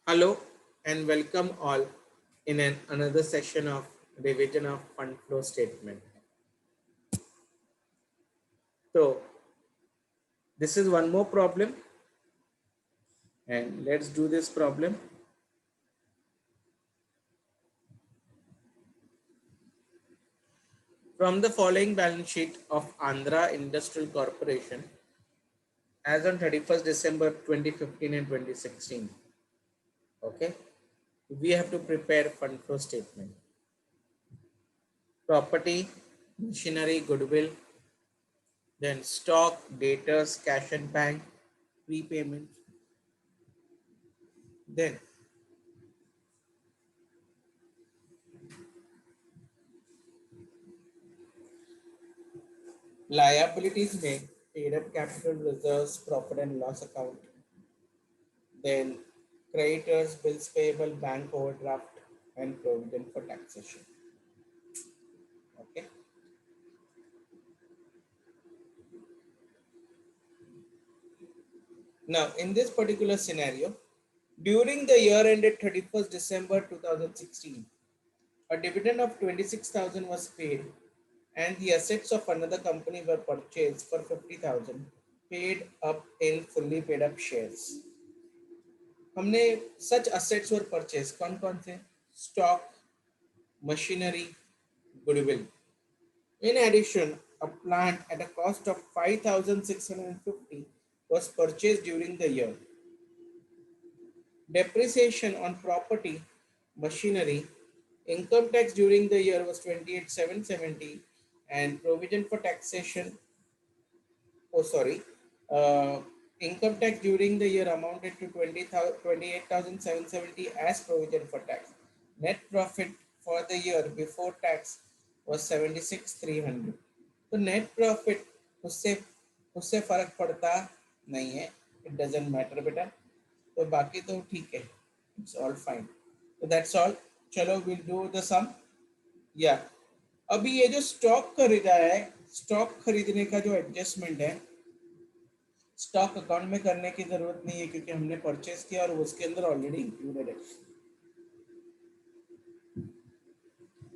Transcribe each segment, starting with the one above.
Hello and welcome all in another session of revision of fund flow statement. So this is one more problem and let's do this problem. From the following balance sheet of Andhra Industrial Corporation as on 31st December 2015 and 2016. Okay, we have to prepare fund flow statement. Property, machinery, goodwill, then stock, debtors, cash and bank, prepayment, then liabilities में paid up capital reserves, profit and loss account, then creditors, bills payable, bank overdraft, and provision for taxation. Okay. Now, in this particular scenario, during the year ended 31st December 2016, a dividend of 26,000 was paid and the assets of another company were purchased for 50,000 paid up in fully paid up shares. हमने such assets were purchased कौन कौन थे? Stock, machinery, goodwill. In addition, a plant at a cost of 5,650 was purchased during the year. Depreciation on property, machinery, income tax during the year was 28,770 and provision for taxation, uh, income tax during the year amounted to 28,770 as provision for tax. Net profit for the year before tax was 76,300. तो net profit उससे उससे फर्क पड़ता नहीं है. It doesn't matter बेटा. तो बाकी तो ठीक है. It's all fine. तो दैट्स ऑल. चलो विल डू द सम. या अभी ये जो स्टॉक खरीदा है, स्टॉक खरीदने का जो एडजस्टमेंट है स्टॉक अकाउंट में करने की जरूरत नहीं है क्योंकि हमने परचेस किया और उसके अंदर ऑलरेडी इंक्लूडेड है.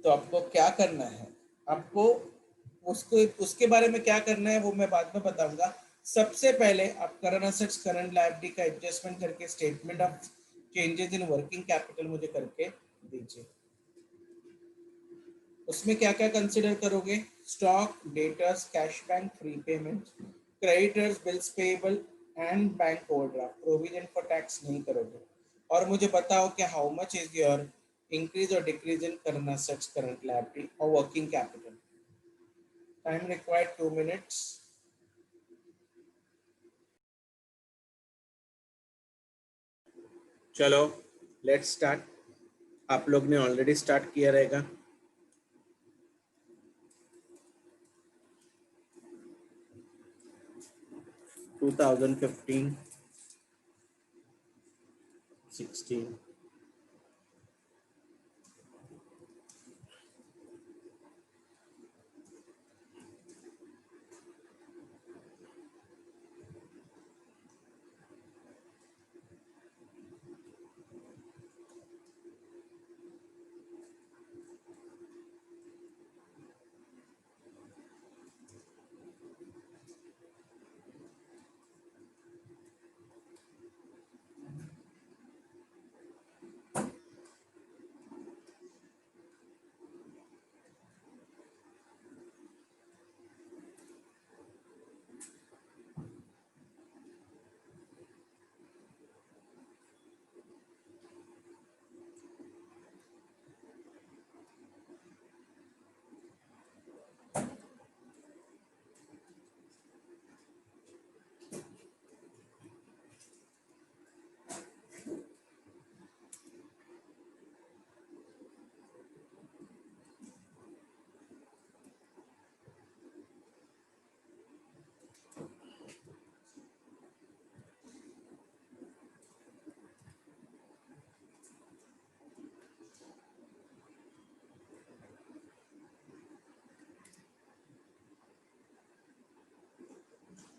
तो आपको क्या करना है, आपको उसको उसके बारे में क्या करना है वो मैं बाद में बताऊंगा. सबसे पहले आप करंट असेट्स करंट लायबिलिटी का एडजस्टमेंट करके statement of changes in working capital मुझे करके दीजिए. उसमें क्या क्या कंसिडर करोगे? Stock, debtors, cash bank, prepayment, creditors, bills payable and bank overdraft. Provision for tax नहीं करोगे. और मुझे बताओ कि how much is your increase और decrease in current assets current liability और working capital. Time required 2 minutes. चलो let's start. आप लोग ने ऑलरेडी स्टार्ट किया रहेगा. 2015, 16.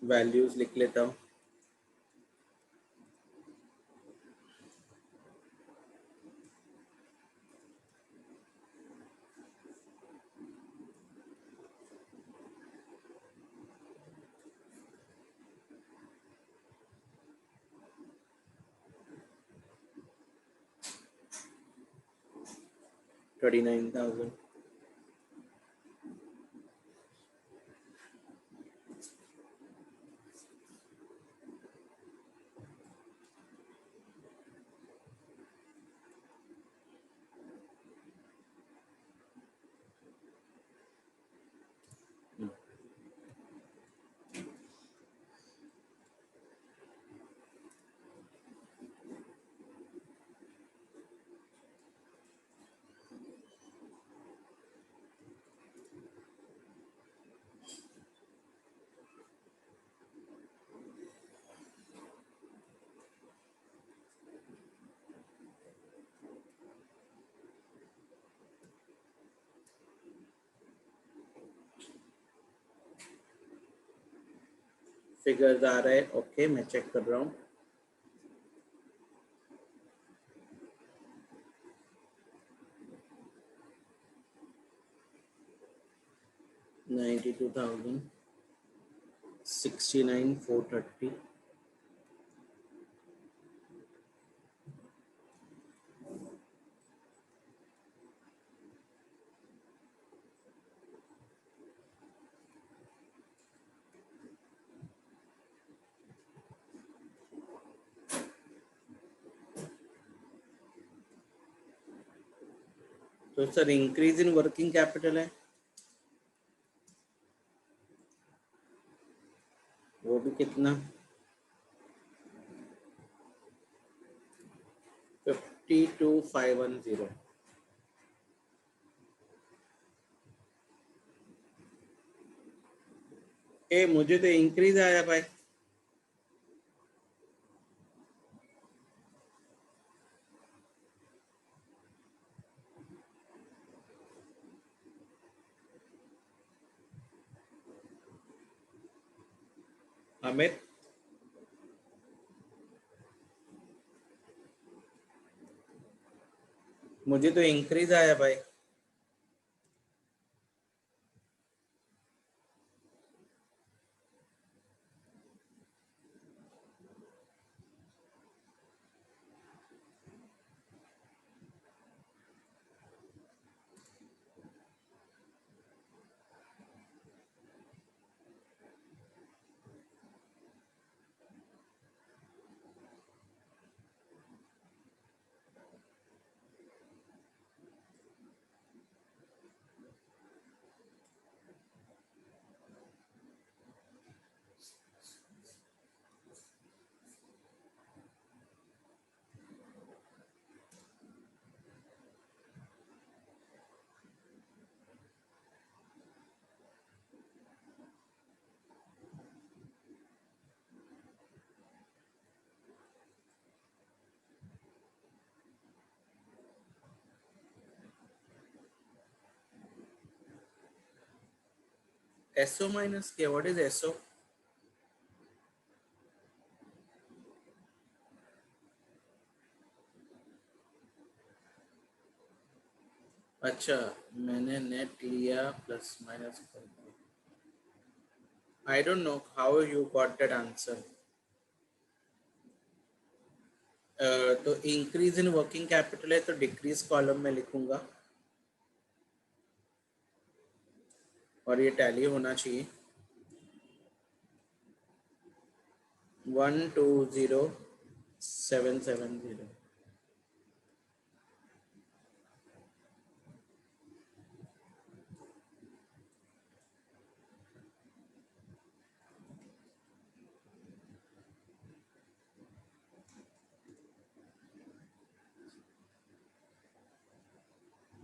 वैल्यूज लिख लेता हूँ. 39,000. फिगर्स आ रहा है, ओके मैं चेक कर रहा हूँ. $92,000, 69,430. तो sir increase in working capital है, वो भी कितना 52,510. मुझे तो इंक्रीज आया भाई. अमित, मुझे तो इंक्रीज आया भाई. एसओ माइनस के, व्हाट इज एसओ? अच्छा, मैंने नेट लिया प्लस माइनस कर दिया. I don't know how you got that answer. तो इंक्रीज इन वर्किंग कैपिटल है तो डिक्रीज कॉलम में लिखूंगा और ये टैली होना चाहिए. 120,770.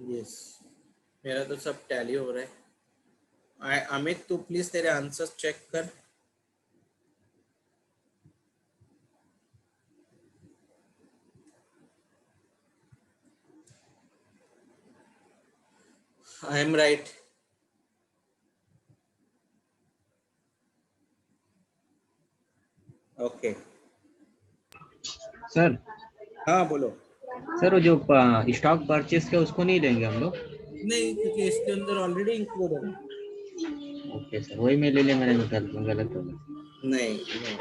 यस, मेरा तो सब टैली हो रहा है. अमित तू प्लीज तेरे आंसर्स चेक कर. I am right. Okay sir. हाँ बोलो. सर वो जो स्टॉक परचेस किया उसको नहीं लेंगे हम लोग? नहीं, क्योंकि इसके अंदर ऑलरेडी इंक्लूड है. ओके सर, वही मैं ले लिया, मैंने गलत हो गया. नहीं नहीं,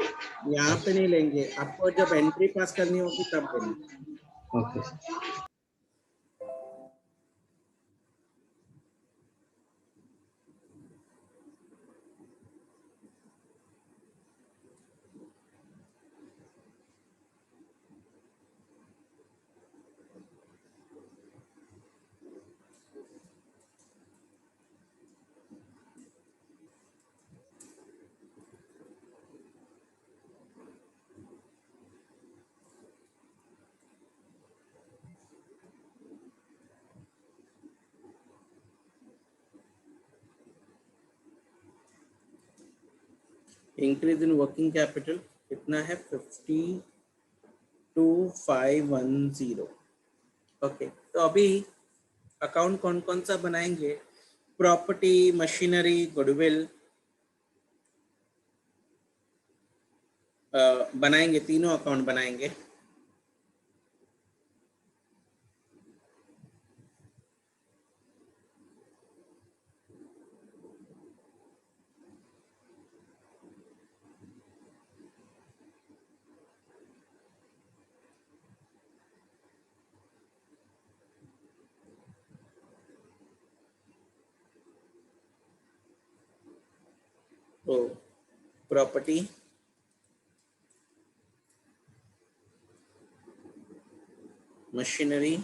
यहाँ पे नहीं लेंगे. आपको जब एंट्री पास करनी होगी तब लेना. Okay sir. Increase in working capital कितना है 52,510। ओके, तो अभी अकाउंट कौन कौन सा बनाएंगे? प्रॉपर्टी, मशीनरी, गुडविल बनाएंगे, तीनों अकाउंट बनाएंगे। तो प्रॉपर्टी, मशीनरी,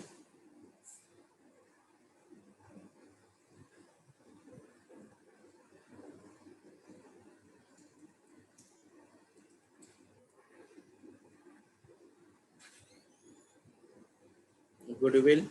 गुडविल,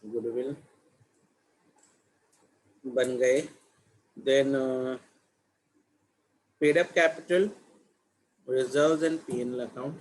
गुडविल बन गए। Then paid up capital, reserves and PNL account.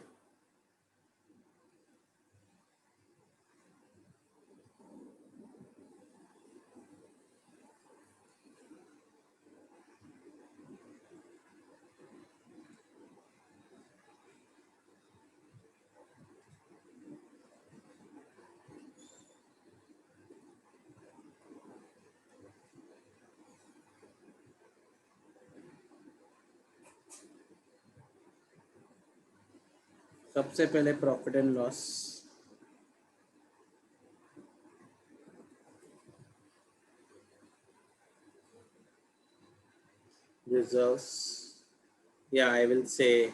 सबसे पहले profit and loss, reserves, yeah I will say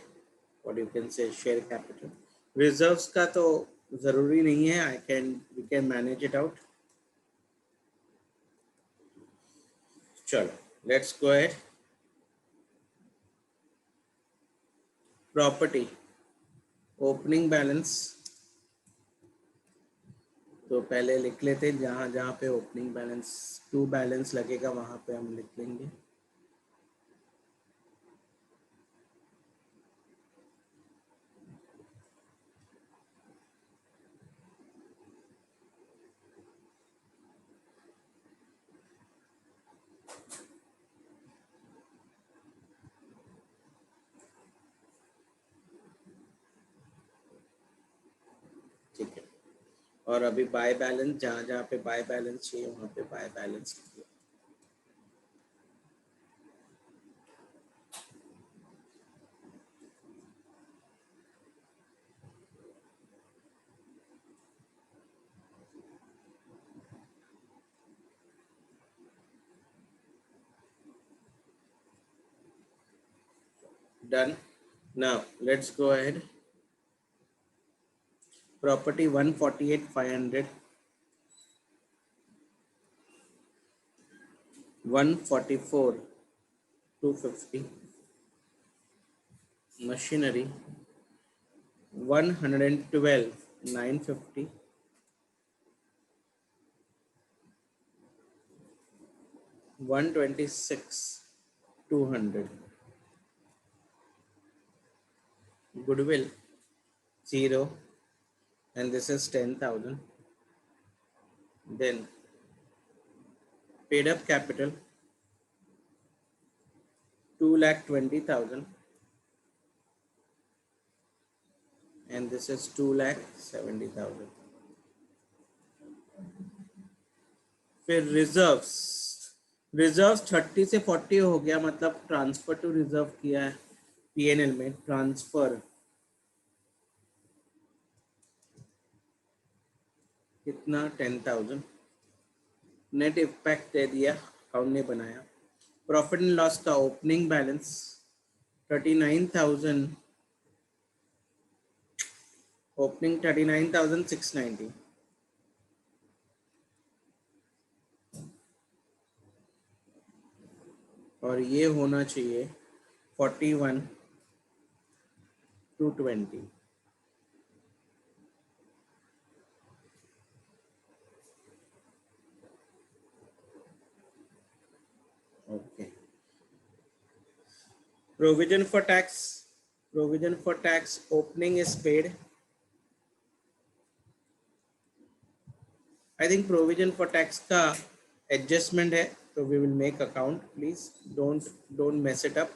what you can say share capital। reserves का तो जरूरी नहीं है, we can manage it out। चलो let's go ahead। Property, opening balance, तो पहले लिख लेते हैं जहाँ जहाँ पे ओपनिंग बैलेंस टू बैलेंस लगेगा वहाँ पे हम लिख लेंगे। ठीक है, और अभी बाय बैलेंस जहाँ जहाँ पे बाय बैलेंस चाहिए वहाँ पे बाय बैलेंस लिखिए। Done। Now let's go ahead। Property 148,500, 144,250, machinery 112,950, one 26,200, goodwill 0 and this is 10,000। Then paid up capital 2,20,000 and this is 2,70,000। फिर रिजर्व्स 30 से 40 हो गया, मतलब ट्रांसफर टू रिजर्व किया है पीएनएल में। ट्रांसफर कितना 10,000, नेट इम्पैक्ट दे दिया, अकाउंट ने बनाया। प्रॉफिट एंड लॉस का ओपनिंग बैलेंस 39,000 ओपनिंग 39,690 और ये होना चाहिए 41,220। Okay, provision for tax opening is paid. I think provision for tax का adjustment है, so we will make account. Please don't mess it up.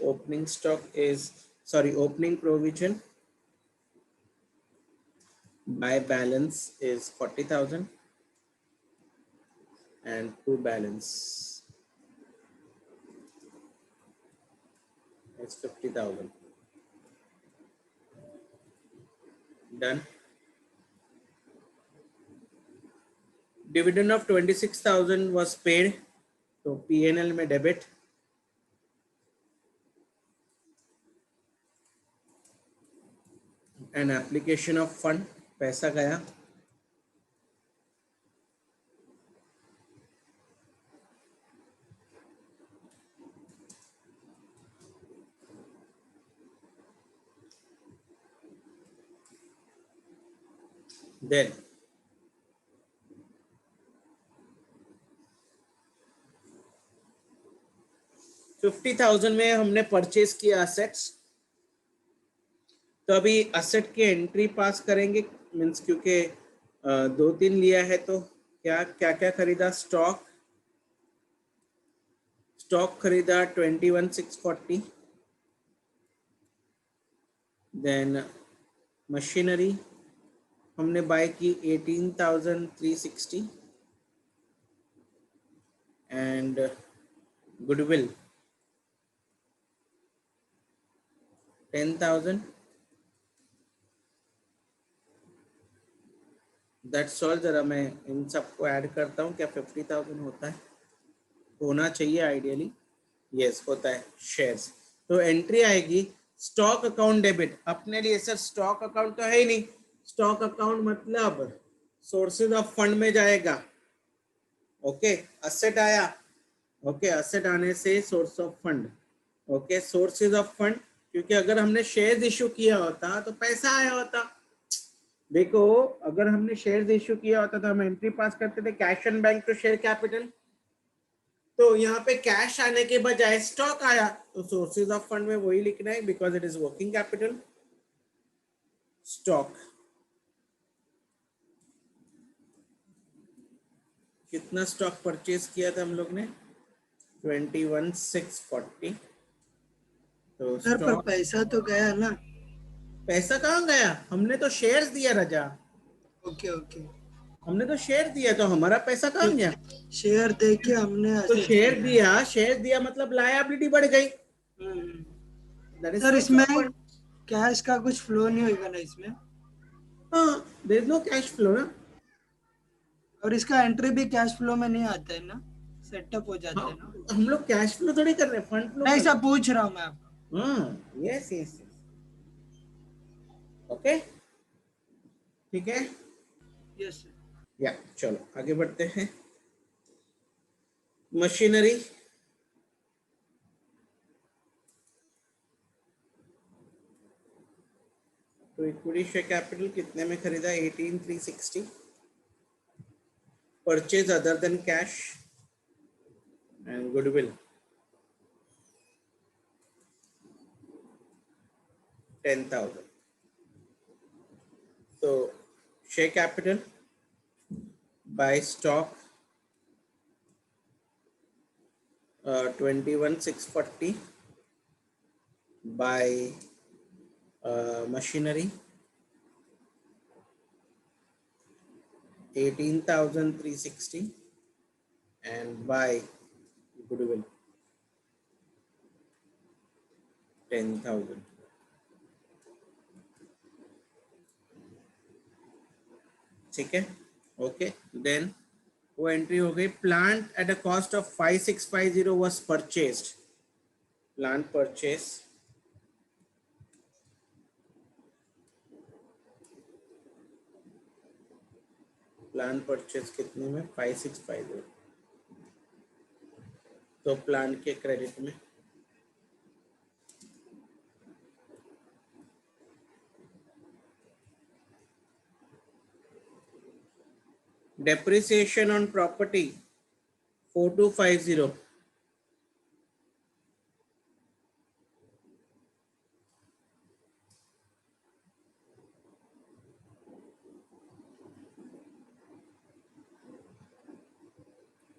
Opening stock is, sorry, opening provision by balance is 40,000 and to balance is 50,000. Done. Dividend of 26,000 was paid, so P&L में debit. And application of fund, पैसा गया. Then 50,000 में हमने purchase किया assets, तो अभी asset की entry पास करेंगे, मीन्स क्योंकि 2-3 लिया है तो क्या क्या खरीदा. स्टॉक खरीदा 21,640. देन मशीनरी हमने बाय की 18,360 एंड गुडविल 10,000. That's all. जरा मैं इन सबको ऐड करता हूँ. क्या 50,000 होता है? होना चाहिए आइडियली. यस होता है. शेयर्स, तो एंट्री आएगी स्टॉक अकाउंट डेबिट. अपने लिए सर स्टॉक अकाउंट तो है ही नहीं. स्टॉक अकाउंट मतलब सोर्सेज ऑफ फंड में जाएगा. ओके, असेट आया. ओके, असेट आने से source of fund. Okay, sources of fund, क्योंकि अगर हमने शेयर्स इश्यू किया होता तो पैसा आया होता. देखो, अगर हमने शेयर्स इश्यू किया होता तो हम एंट्री पास करते थे cash and bank to share capital. तो यहाँ पे कैश आने के बजाय स्टॉक आया, तो सोर्सेज ऑफ फंड में वही लिखना है because it is working capital. Stock कितना स्टॉक परचेज किया था हम लोग ने? 21,640. तो सर पर स्टॉक, पैसा तो गया ना. पैसा कहाँ गया? हमने तो शेयर्स दिया राजा. ओके ओके, हमने तो शेयर दिया, तो हमारा पैसा कहाँ गया? शेयर दे के हमने तो asset शेयर दिया मतलब लायबिलिटी बढ़ गई. That is सर source इसमें of fund. कैश का कुछ फ्लो नहीं होगा ना इसमें? हाँ, there is no cash flow ना. और इसका एंट्री भी कैश फ्लो में नहीं आता है ना, सेटअप हो जाता है ना. हम लोग कैश फ्लो थोड़ी कर रहे हैं, फंड फ्लो. नहीं सर, पूछ रहा हूँ मैं आपको. हाँ, यस यस. ओके, ठीक है. Yes sir. या चलो आगे बढ़ते हैं. मशीनरी, तो इक्विटी शेयर कैपिटल कितने में खरीदा? 18,360. Purchase other than cash and goodwill 10,000. So share capital by stock 21,640 by machinery 18,360 and by goodwill 10,000। ठीक है, ओके। देन वो एंट्री हो गई। Plant at a cost of 5650 was purchased. Plant purchase, plant purchase कितने में? 5650। तो प्लांट के credit में depreciation on property 4250,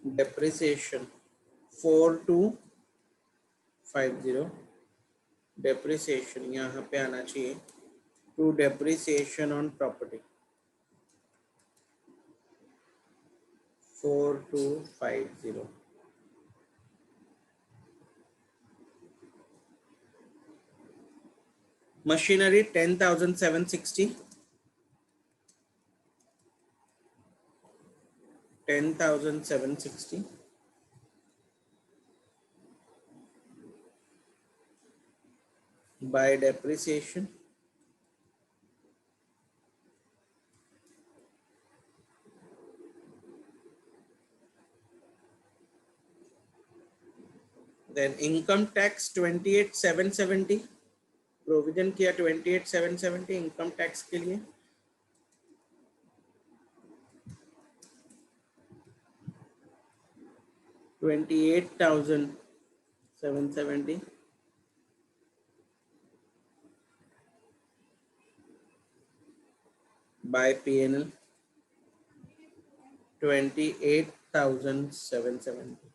depreciation 4250, depreciation यहाँ पे आना चाहिए to depreciation on property 4250। machinery 10,760, 10,760 by depreciation then income tax 28,770, provision किया 28,770 इनकम टैक्स के लिए। $28,770 by P&L 28,770।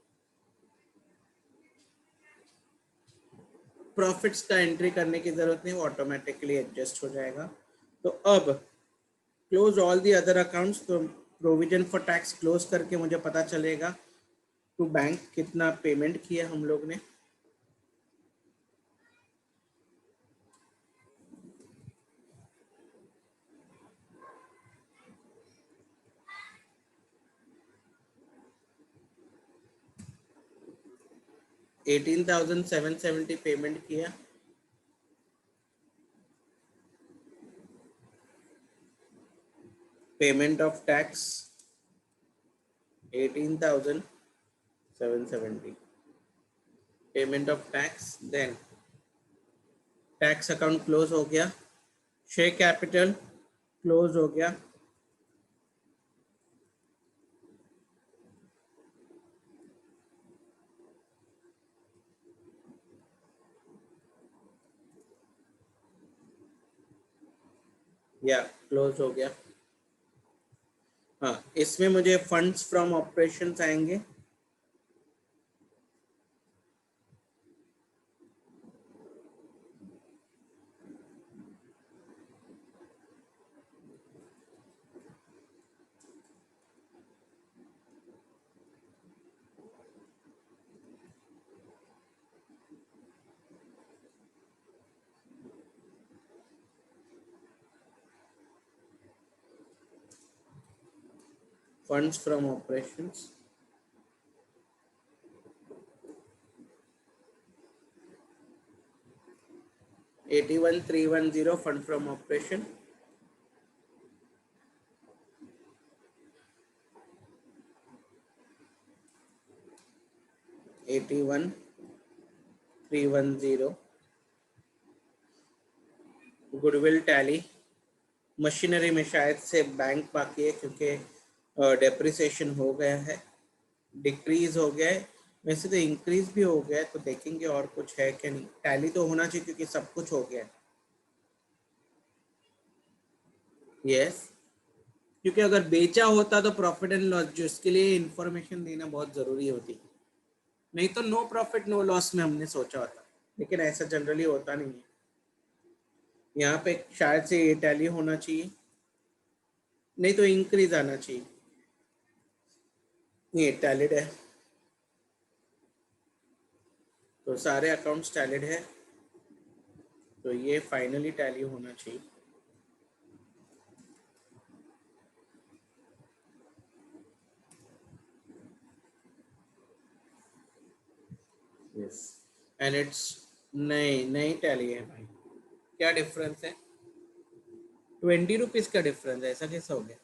प्रॉफिट्स का एंट्री करने की जरूरत नहीं, वो ऑटोमेटिकली एडजस्ट हो जाएगा। तो अब close all the other accounts. तो प्रोविजन फॉर टैक्स क्लोज करके मुझे पता चलेगा टू बैंक कितना पेमेंट किया हम लोग ने। $18,770 पेमेंट किया। Payment of tax 18,770 payment of tax. Then tax account close हो गया। शेयर कैपिटल क्लोज हो गया। या क्लोज हो गया। हाँ, इसमें मुझे फंड्स फ्रॉम ऑपरेशंस आएंगे। Funds from operations 81,310 fund from operation. $81,310 goodwill tally. Machinery में शायद से बैंक बाकी है क्योंकि डेप्रिसिएशन हो गया है, डिक्रीज हो गया है। वैसे तो इंक्रीज भी हो गया है, तो देखेंगे और कुछ है कि नहीं। टैली तो होना चाहिए क्योंकि सब कुछ हो गया है। यस, क्योंकि अगर बेचा होता तो प्रॉफिट एंड लॉस, जिसके लिए इंफॉर्मेशन देना बहुत ज़रूरी होती, नहीं तो नो प्रॉफिट नो लॉस में हमने सोचा होता, लेकिन ऐसा जनरली होता नहीं है। यहाँ पे शायद से ये टैली होना चाहिए, नहीं तो इंक्रीज आना चाहिए। ये टैलिड है, तो सारे अकाउंट्स टैलिड है। तो ये फाइनली टैली होना चाहिए। यस, एंड इट्स नई टैली है भाई। क्या डिफरेंस है? 20 रुपीज का डिफरेंस है, ऐसा कैसा हो गया?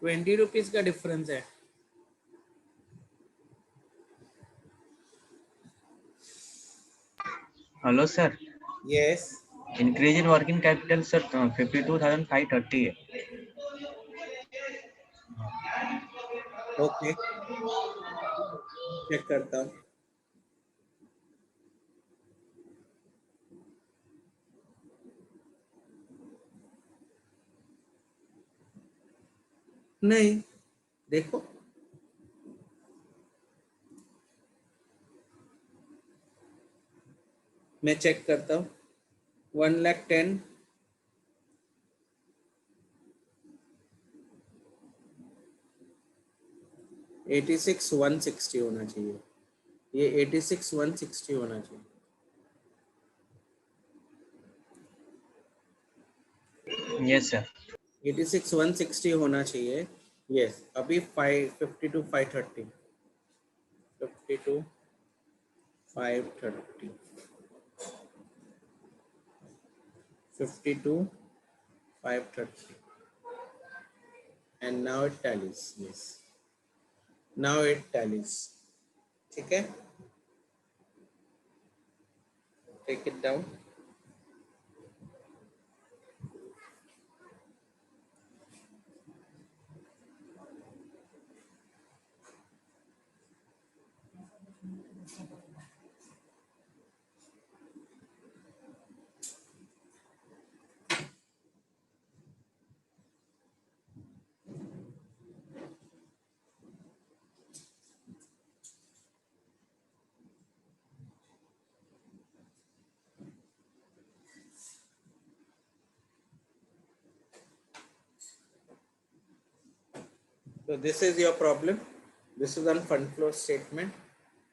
₹20 का डिफरेंस है। Hello sir, yes, increase in working capital sir 52,530 है। ओके, चेक करता हूँ। नहीं, देखो, मैं चेक करता हूँ। 1,10,000, 86,160 होना चाहिए। ये 86,160 होना चाहिए। Yes sir. 86,160 होना चाहिए। यस, अभी 52,530, 52,530, 52,530, and now it tallies. Yes, now it tallies. ठीक है, take it down. So this is your problem. This is on fund flow statement.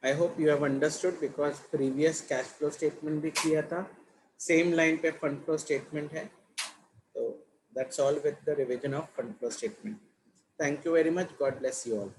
I hope you have understood because previous cash flow statement भी किया था, same line पे fund flow statement है. So that's all with the revision of fund flow statement. Thank you very much. God bless you all.